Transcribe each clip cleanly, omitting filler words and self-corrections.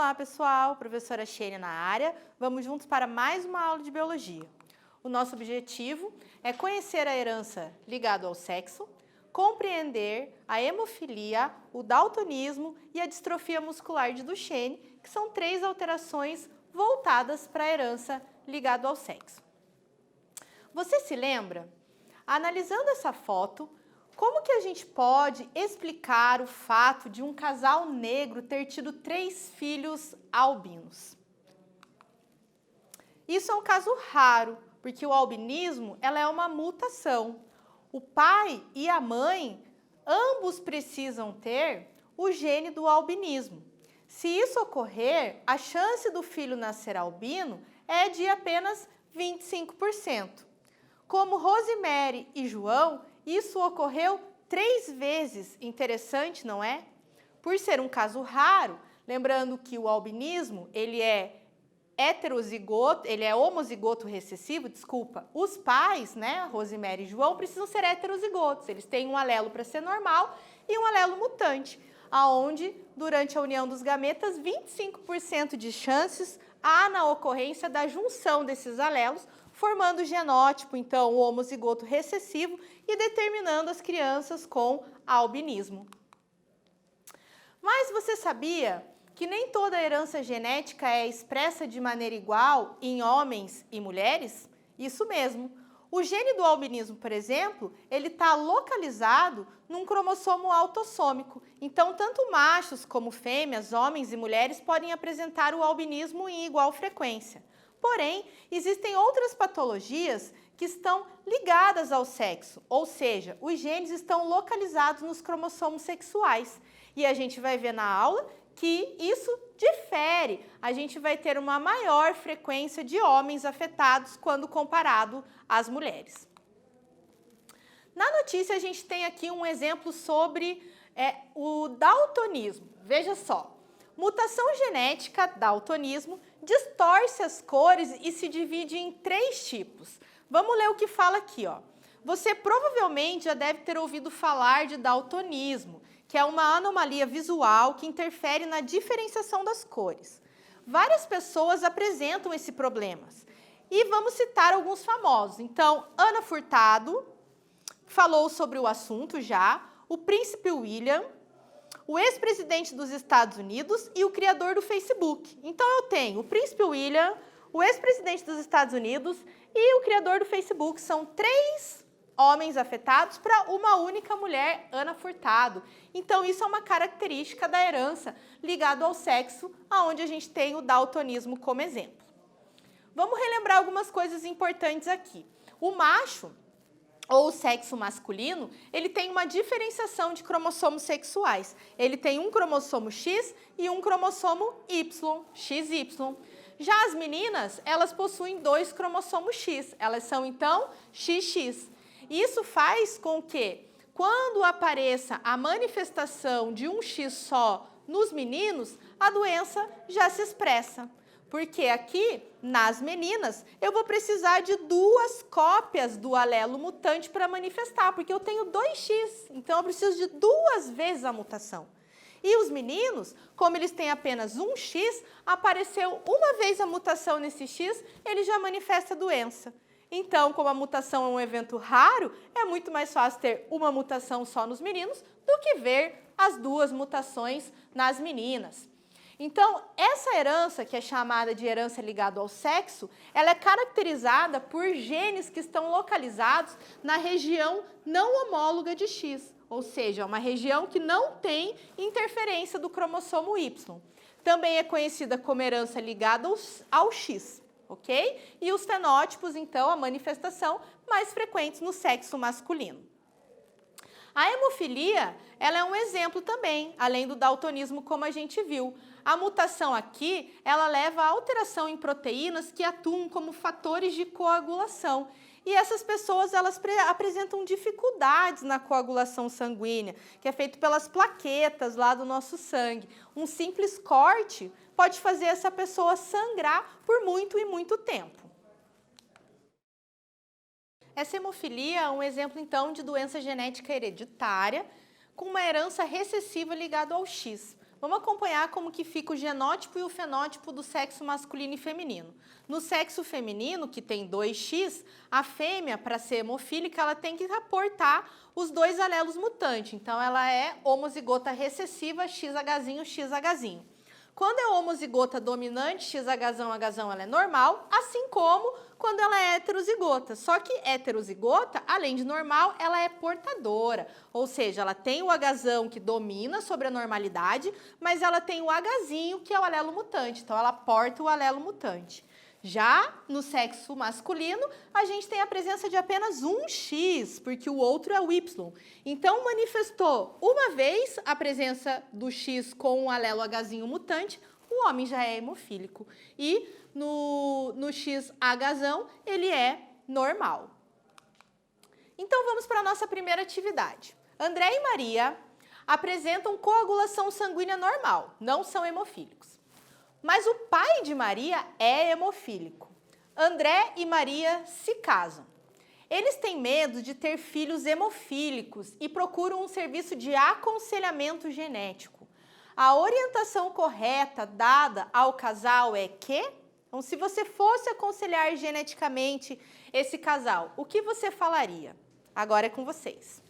Olá pessoal, professora Shane na área, vamos juntos para mais uma aula de biologia. O nosso objetivo é conhecer a herança ligada ao sexo, compreender a hemofilia, o daltonismo e a distrofia muscular de Duchenne, que são 3 alterações voltadas para a herança ligada ao sexo. Você se lembra? Analisando essa foto, como que a gente pode explicar o fato de um casal negro ter tido 3 filhos albinos? Isso é um caso raro, porque o albinismo ela é uma mutação. O pai e a mãe, ambos precisam ter o gene do albinismo. Se isso ocorrer, a chance do filho nascer albino é de apenas 25%. Como Rosemary e João, isso ocorreu 3 vezes, interessante, não é? Por ser um caso raro, lembrando que o albinismo, ele é homozigoto recessivo, os pais, né, Rosemary e João, precisam ser heterozigotos, eles têm um alelo para ser normal e um alelo mutante, aonde, durante a união dos gametas, 25% de chances há na ocorrência da junção desses alelos, formando o genótipo, então, o homozigoto recessivo e determinando as crianças com albinismo. Mas você sabia que nem toda a herança genética é expressa de maneira igual em homens e mulheres? Isso mesmo. O gene do albinismo, por exemplo, ele está localizado num cromossomo autossômico. Então, tanto machos como fêmeas, homens e mulheres podem apresentar o albinismo em igual frequência. Porém, existem outras patologias que estão ligadas ao sexo, ou seja, os genes estão localizados nos cromossomos sexuais. E a gente vai ver na aula que isso difere. A gente vai ter uma maior frequência de homens afetados quando comparado às mulheres. Na notícia, a gente tem aqui um exemplo sobre o daltonismo. Veja só. Mutação genética, daltonismo, distorce as cores e se divide em 3 tipos. Vamos ler o que fala aqui, ó. Você provavelmente já deve ter ouvido falar de daltonismo, que é uma anomalia visual que interfere na diferenciação das cores. Várias pessoas apresentam esse problema. E vamos citar alguns famosos. Então, Ana Furtado falou sobre o assunto já, o príncipe William, o ex-presidente dos Estados Unidos e o criador do Facebook. Então, eu tenho o príncipe William, o ex-presidente dos Estados Unidos e o criador do Facebook. São 3 homens afetados para uma única mulher, Ana Furtado. Então, isso é uma característica da herança ligada ao sexo, onde a gente tem o daltonismo como exemplo. Vamos relembrar algumas coisas importantes aqui. O macho, ou o sexo masculino, ele tem uma diferenciação de cromossomos sexuais. Ele tem um cromossomo X e um cromossomo Y, XY. Já as meninas, elas possuem 2 cromossomos X. Elas são, então, XX. Isso faz com que, quando apareça a manifestação de um X só nos meninos, a doença já se expressa. Porque aqui, nas meninas, eu vou precisar de 2 cópias do alelo mutante para manifestar, porque eu tenho 2x, então eu preciso de 2 vezes a mutação. E os meninos, como eles têm apenas um x, apareceu uma vez a mutação nesse x, ele já manifesta a doença. Então, como a mutação é um evento raro, é muito mais fácil ter uma mutação só nos meninos do que ver as 2 mutações nas meninas. Então, essa herança, que é chamada de herança ligada ao sexo, ela é caracterizada por genes que estão localizados na região não homóloga de X, ou seja, uma região que não tem interferência do cromossomo Y. Também é conhecida como herança ligada ao X, ok? E os fenótipos, então, a manifestação mais frequentes no sexo masculino. A hemofilia, ela é um exemplo também, além do daltonismo, como a gente viu. A mutação aqui, ela leva a alteração em proteínas que atuam como fatores de coagulação. E essas pessoas, elas apresentam dificuldades na coagulação sanguínea, que é feito pelas plaquetas lá do nosso sangue. Um simples corte pode fazer essa pessoa sangrar por muito e muito tempo. Essa hemofilia é um exemplo, então, de doença genética hereditária com uma herança recessiva ligada ao X. Vamos acompanhar como que fica o genótipo e o fenótipo do sexo masculino e feminino. No sexo feminino, que tem 2X, a fêmea, para ser hemofílica, ela tem que aportar os 2 alelos mutantes. Então, ela é homozigota recessiva, XHzinho, XHzinho. Quando é homozigota dominante, XHzão, Hzão, ela é normal, assim como quando ela é heterozigota. Só que heterozigota, além de normal, ela é portadora. Ou seja, ela tem o Hzão que domina sobre a normalidade, mas ela tem o Hzinho, que é o alelo mutante. Então, ela porta o alelo mutante. Já no sexo masculino, a gente tem a presença de apenas um X, porque o outro é o Y. Então, manifestou uma vez a presença do X com o alelo Hzinho mutante, o homem já é hemofílico. E no XHzão, ele é normal. Então, vamos para a nossa primeira atividade. André e Maria apresentam coagulação sanguínea normal, não são hemofílicos. Mas o pai de Maria é hemofílico. André e Maria se casam. Eles têm medo de ter filhos hemofílicos e procuram um serviço de aconselhamento genético. A orientação correta dada ao casal é que... Então, se você fosse aconselhar geneticamente esse casal, o que você falaria? Agora é com vocês.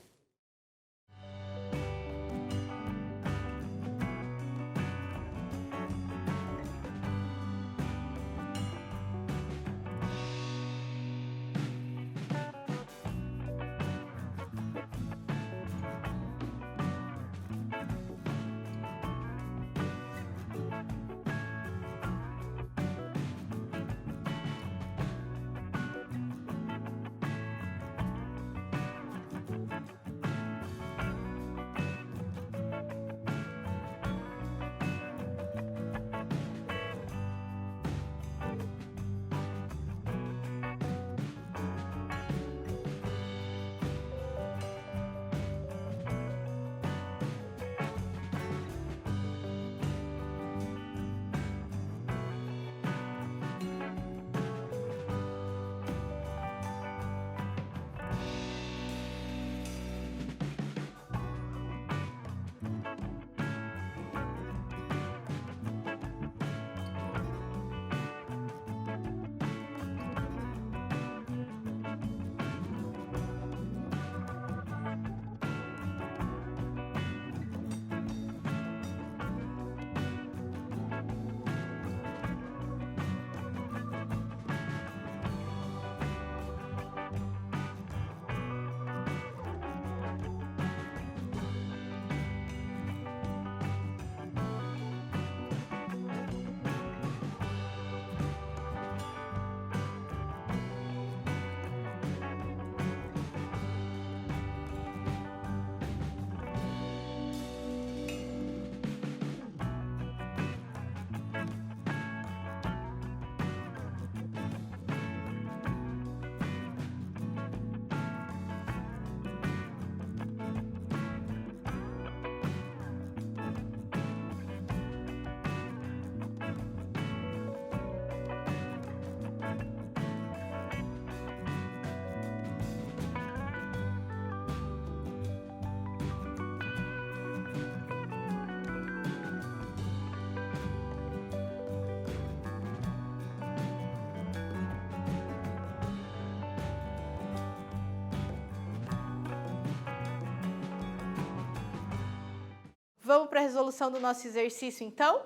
Vamos para a resolução do nosso exercício, então?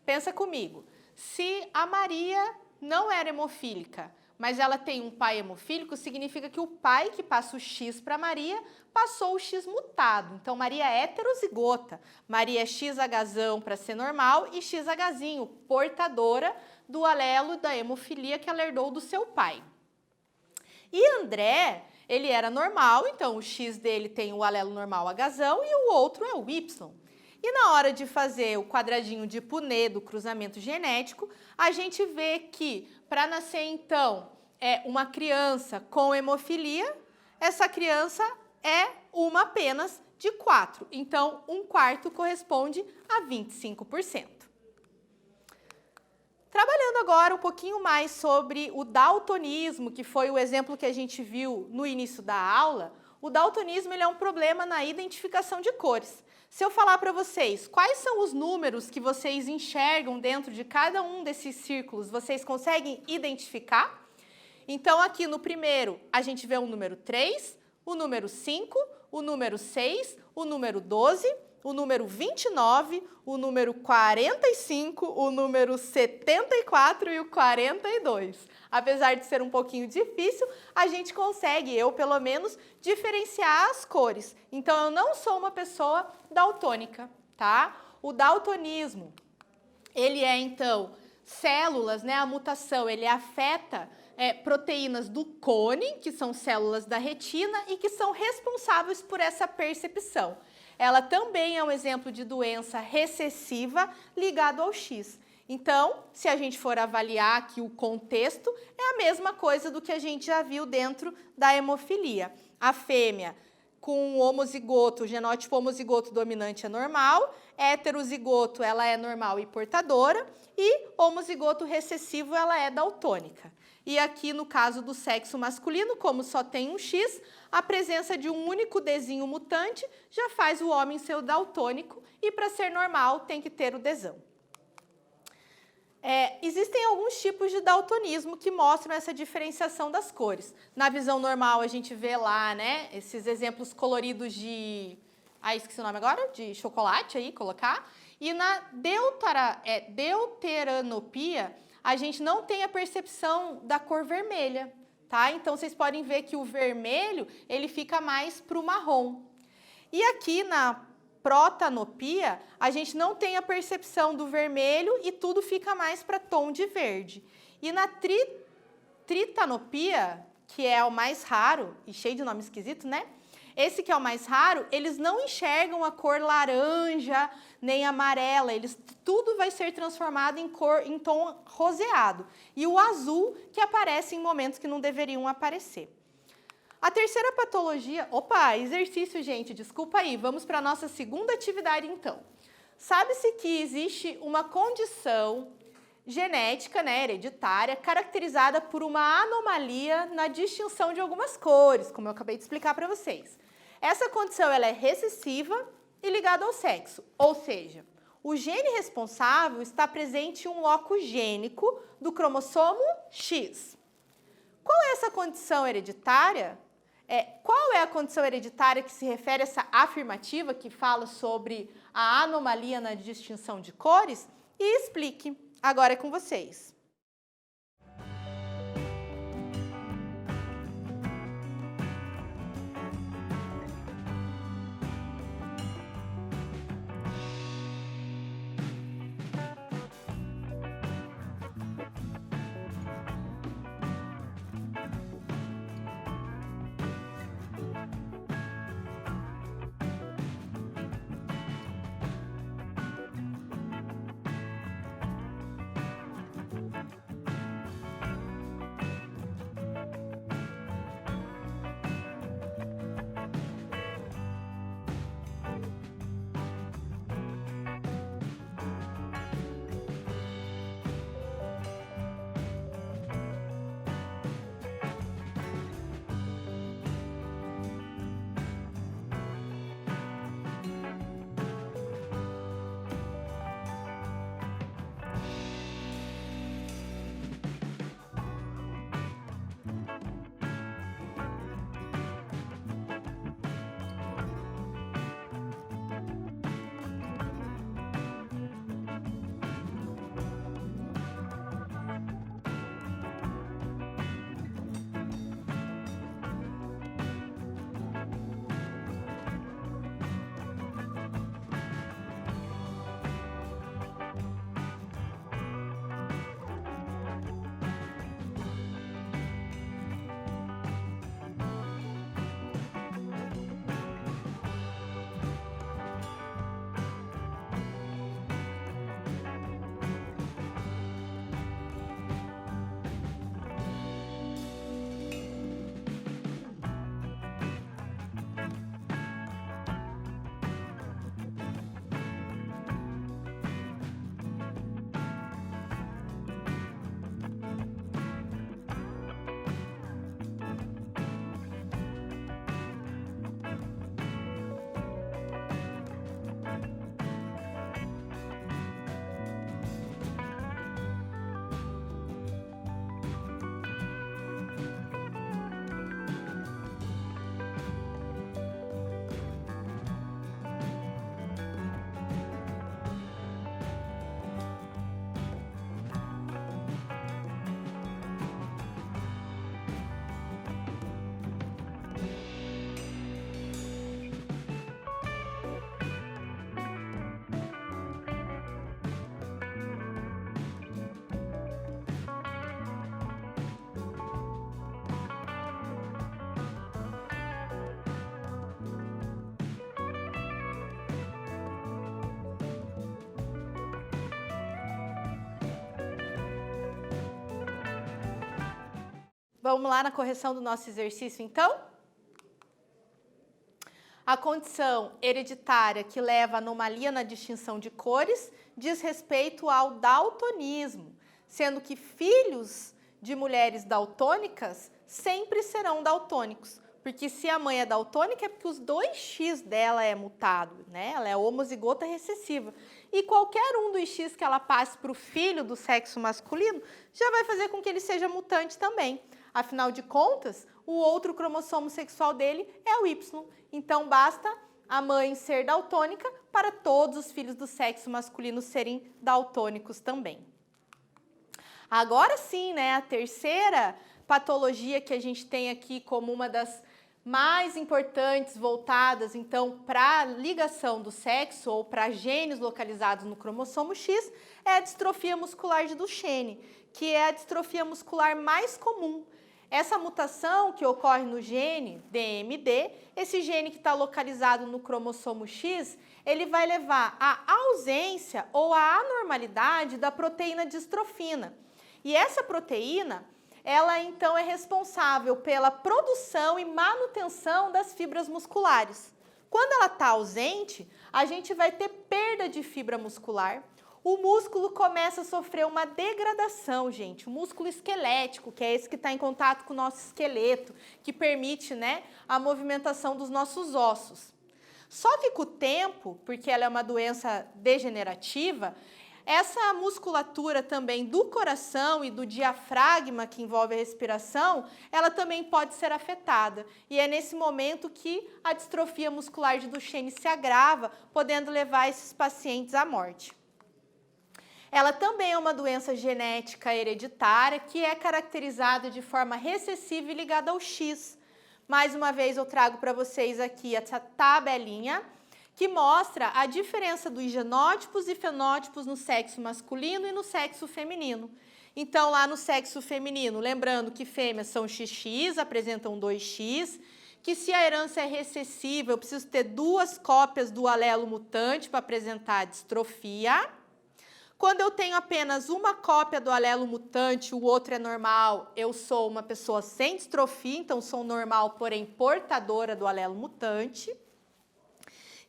Pensa comigo. Se a Maria não era hemofílica, mas ela tem um pai hemofílico, significa que o pai que passa o X para Maria, passou o X mutado. Então, Maria é heterozigota. Maria é XHzão para ser normal e XHzinho, portadora do alelo da hemofilia que ela herdou do seu pai. E André, ele era normal, então o X dele tem o alelo normal Hzão e o outro é o Y. E na hora de fazer o quadradinho de Punnett do cruzamento genético, a gente vê que para nascer então uma criança com hemofilia, essa criança é uma apenas de 4. Então, 1/4 corresponde a 25%. Trabalhando agora um pouquinho mais sobre o daltonismo, que foi o exemplo que a gente viu no início da aula, O daltonismo ele é um problema na identificação de cores. Se eu falar para vocês quais são os números que vocês enxergam dentro de cada um desses círculos, vocês conseguem identificar? Então, aqui no primeiro, a gente vê o número 3, o número 5, o número 6, o número 12, o número 29, o número 45, o número 74 e o 42. Apesar de ser um pouquinho difícil, a gente consegue, eu pelo menos, diferenciar as cores. Então, eu não sou uma pessoa daltônica, tá? O daltonismo, ele é, então, células, né? A mutação, ele afeta proteínas do cone, que são células da retina e que são responsáveis por essa percepção. Ela também é um exemplo de doença recessiva ligado ao X. Então, se a gente for avaliar aqui o contexto, é a mesma coisa do que a gente já viu dentro da hemofilia. A fêmea com o homozigoto, o genótipo homozigoto dominante é normal, heterozigoto ela é normal e portadora, e homozigoto recessivo ela é daltônica. E aqui no caso do sexo masculino, como só tem um X, a presença de um único Dzinho mutante já faz o homem ser daltônico e para ser normal tem que ter o Dzão. Existem alguns tipos de daltonismo que mostram essa diferenciação das cores. Na visão normal a gente vê lá, né, esses exemplos coloridos de... esqueci o nome agora, de chocolate aí, colocar. E na deuteranopia, a gente não tem a percepção da cor vermelha, tá? Então, vocês podem ver que o vermelho, ele fica mais para o marrom. E aqui na protanopia, a gente não tem a percepção do vermelho e tudo fica mais para tom de verde. E na tritanopia, que é o mais raro, e cheio de nome esquisito, né? Esse que é o mais raro, eles não enxergam a cor laranja nem amarela, tudo vai ser transformado em tom roseado. E o azul que aparece em momentos que não deveriam aparecer. A terceira patologia... Opa, exercício, gente, desculpa aí. Vamos para a nossa segunda atividade, então. Sabe-se que existe uma condição genética, né, hereditária, caracterizada por uma anomalia na distinção de algumas cores, como eu acabei de explicar para vocês. Essa condição ela é recessiva e ligada ao sexo, ou seja, o gene responsável está presente em um loco gênico do cromossomo X. Qual é essa condição hereditária? Qual é a condição hereditária que se refere a essa afirmativa que fala sobre a anomalia na distinção de cores? E explique. Agora é com vocês. Vamos lá na correção do nosso exercício, então? A condição hereditária que leva à anomalia na distinção de cores diz respeito ao daltonismo, sendo que filhos de mulheres daltônicas sempre serão daltônicos, porque se a mãe é daltônica é porque os 2X dela é mutado, né? Ela é homozigota recessiva. E qualquer um dos X que ela passe para o filho do sexo masculino já vai fazer com que ele seja mutante também. Afinal de contas, o outro cromossomo sexual dele é o Y. Então, basta a mãe ser daltônica para todos os filhos do sexo masculino serem daltônicos também. Agora sim, né, a terceira patologia que a gente tem aqui como uma das mais importantes voltadas, então, para a ligação do sexo ou para genes localizados no cromossomo X é a distrofia muscular de Duchenne, que é a distrofia muscular mais comum. Essa mutação que ocorre no gene DMD, esse gene que está localizado no cromossomo X, ele vai levar à ausência ou à anormalidade da proteína distrofina. E essa proteína, ela então é responsável pela produção e manutenção das fibras musculares. Quando ela está ausente, a gente vai ter perda de fibra muscular. O músculo começa a sofrer uma degradação, gente. O músculo esquelético, que é esse que está em contato com o nosso esqueleto, que permite, né, a movimentação dos nossos ossos. Só que com o tempo, porque ela é uma doença degenerativa, essa musculatura também do coração e do diafragma, que envolve a respiração, ela também pode ser afetada. E é nesse momento que a distrofia muscular de Duchenne se agrava, podendo levar esses pacientes à morte. Ela também é uma doença genética hereditária que é caracterizada de forma recessiva e ligada ao X. Mais uma vez eu trago para vocês aqui essa tabelinha que mostra a diferença dos genótipos e fenótipos no sexo masculino e no sexo feminino. Então, lá no sexo feminino, lembrando que fêmeas são XX, apresentam 2X, que se a herança é recessiva, eu preciso ter 2 cópias do alelo mutante para apresentar a distrofia. Quando eu tenho apenas uma cópia do alelo mutante, o outro é normal, eu sou uma pessoa sem distrofia, então sou normal, porém portadora do alelo mutante.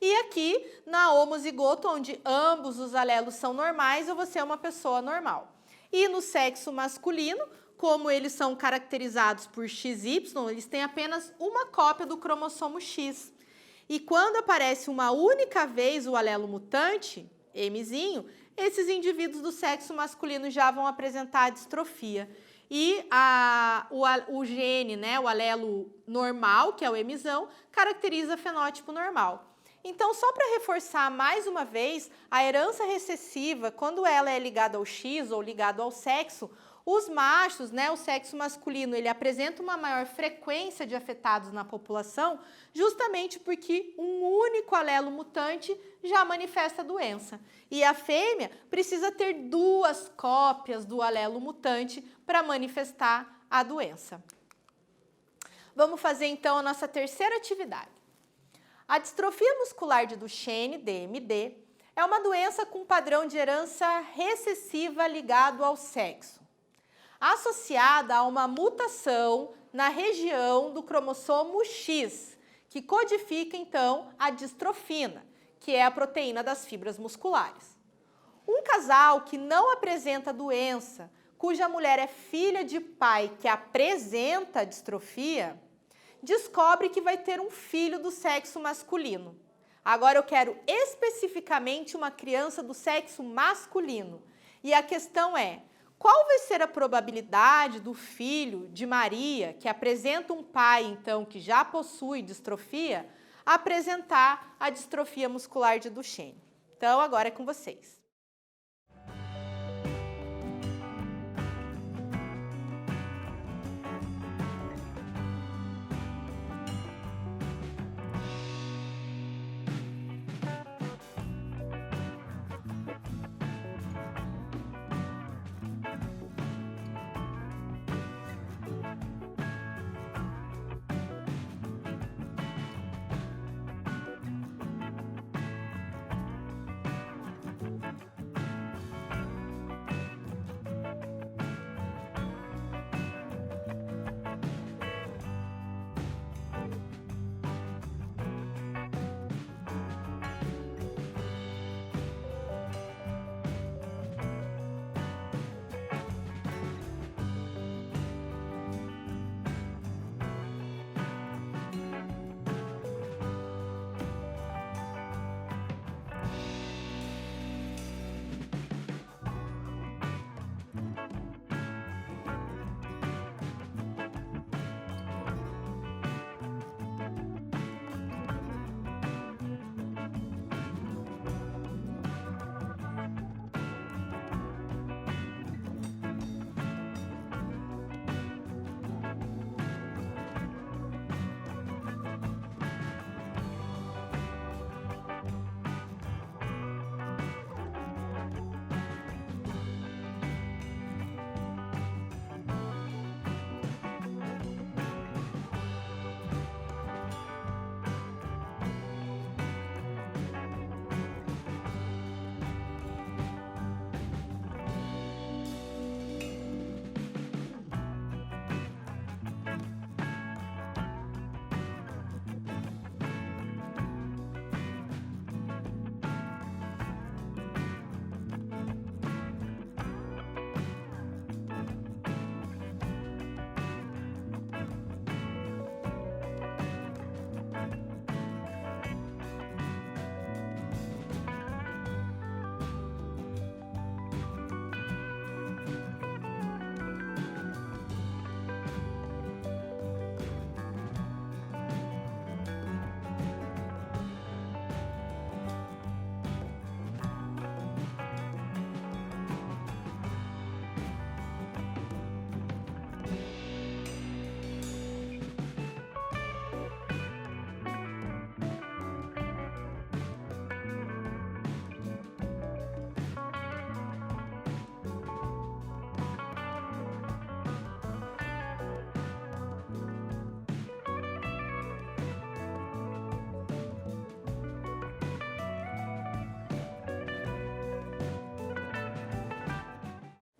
E aqui, na homozigoto, onde ambos os alelos são normais, eu vou ser uma pessoa normal. E no sexo masculino, como eles são caracterizados por XY, eles têm apenas uma cópia do cromossomo X. E quando aparece uma única vez o alelo mutante, Mzinho, esses indivíduos do sexo masculino já vão apresentar a distrofia. E o gene, né, o alelo normal, que é o Mzão, caracteriza fenótipo normal. Então, só para reforçar mais uma vez, a herança recessiva, quando ela é ligada ao X ou ligada ao sexo, os machos, né, o sexo masculino, ele apresenta uma maior frequência de afetados na população, justamente porque um único alelo mutante já manifesta a doença. E a fêmea precisa ter 2 cópias do alelo mutante para manifestar a doença. Vamos fazer então a nossa terceira atividade. A distrofia muscular de Duchenne, DMD, é uma doença com padrão de herança recessiva ligado ao sexo, associada a uma mutação na região do cromossomo X, que codifica, então, a distrofina, que é a proteína das fibras musculares. Um casal que não apresenta doença, cuja mulher é filha de pai que apresenta distrofia, descobre que vai ter um filho do sexo masculino. Agora eu quero especificamente uma criança do sexo masculino. E a questão é, qual vai ser a probabilidade do filho de Maria, que apresenta um pai, então, que já possui distrofia, apresentar a distrofia muscular de Duchenne? Então, agora é com vocês.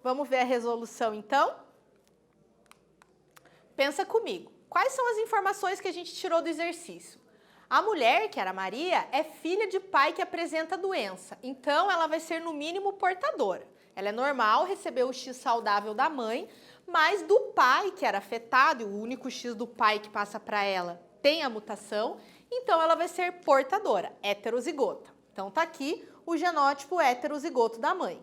Vamos ver a resolução, então? Pensa comigo. Quais são as informações que a gente tirou do exercício? A mulher, que era Maria, é filha de pai que apresenta doença. Então, ela vai ser, no mínimo, portadora. Ela é normal receber o X saudável da mãe, mas do pai, que era afetado, e o único X do pai que passa para ela tem a mutação, então ela vai ser portadora, heterozigota. Então, tá aqui o genótipo heterozigoto da mãe.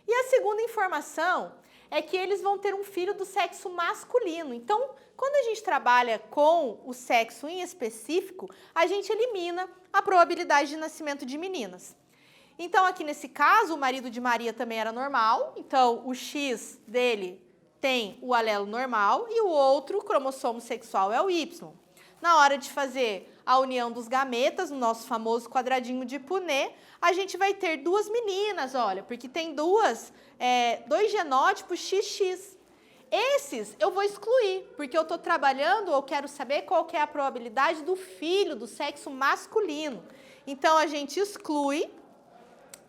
E a segunda informação é que eles vão ter um filho do sexo masculino. Então, quando a gente trabalha com o sexo em específico, a gente elimina a probabilidade de nascimento de meninas. Então, aqui nesse caso, o marido de Maria também era normal, então o X dele tem o alelo normal e o outro cromossomo sexual é o Y. Na hora de fazer a união dos gametas, no nosso famoso quadradinho de Punnett, a gente vai ter duas meninas, olha, porque tem dois genótipos XX. Esses eu vou excluir, porque eu estou trabalhando, eu quero saber qual que é a probabilidade do filho do sexo masculino. Então, a gente exclui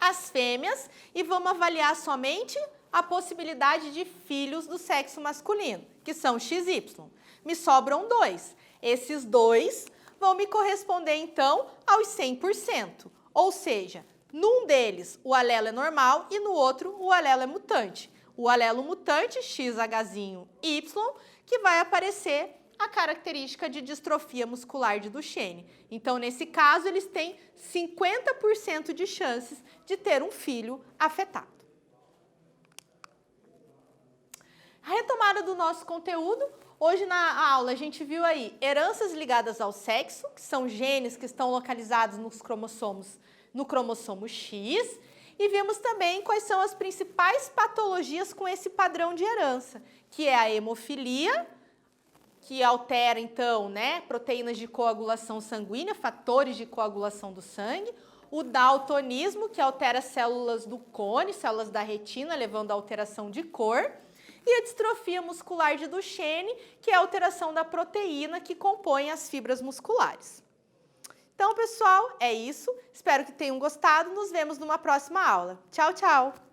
as fêmeas e vamos avaliar somente a possibilidade de filhos do sexo masculino, que são XY. Me sobram dois. Esses dois vão me corresponder, então, aos 100%. Ou seja, num deles o alelo é normal e no outro o alelo é mutante. O alelo mutante, XHY, que vai aparecer a característica de distrofia muscular de Duchenne. Então, nesse caso, eles têm 50% de chances de ter um filho afetado. A retomada do nosso conteúdo. Hoje na aula a gente viu aí heranças ligadas ao sexo, que são genes que estão localizados no cromossomo X, e vimos também quais são as principais patologias com esse padrão de herança, que é a hemofilia, que altera então, né, proteínas de coagulação sanguínea, fatores de coagulação do sangue, o daltonismo, que altera células do cone, células da retina, levando a alteração de cor, e a distrofia muscular de Duchenne, que é a alteração da proteína que compõe as fibras musculares. Então, pessoal, é isso. Espero que tenham gostado. Nos vemos numa próxima aula. Tchau, tchau!